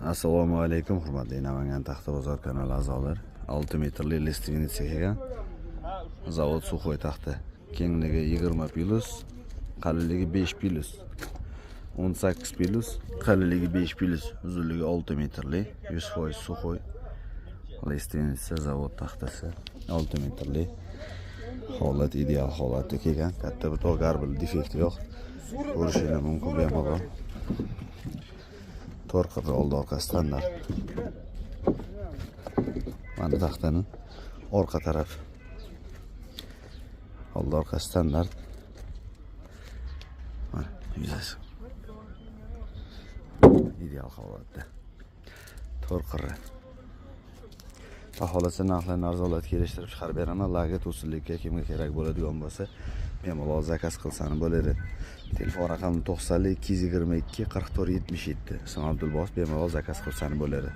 Assalomu alaykum, hurmatli Namangan Taxta bozor kanali a'zolari. 6 metrli listvenitsa kelgan. Zavod Sukhoy taxta. Kengligi 20 plus, qalinligi 5 plus. 18 plus, qalinligi 5 plus, uzunligi 6 metrli, 100% Sukhoy. Listvenitsa zavod taxtasi 6 metrli. Holat ideal holatda kelgan. Katta bir garbal defekti yo'q. Ko'rishingiz mumkin bemalol. Torqir oldi orqa standart. Mana taxtaning orqa taraf. Oldi orqa standart. Mana yuzasi. Ideal holatda. Torqir. Baholasa narxlarni arzonlatga kelishtirib chiqarib beraman. Laga to'sinlikka kimga kerak bo'ladigan bo'lsa, bemalol zakaz qilsani bo'ladi. Telefon raqami 90 222 44 77. Ismim Abdulboz, bemalol zakaz qilsani bo'ladi.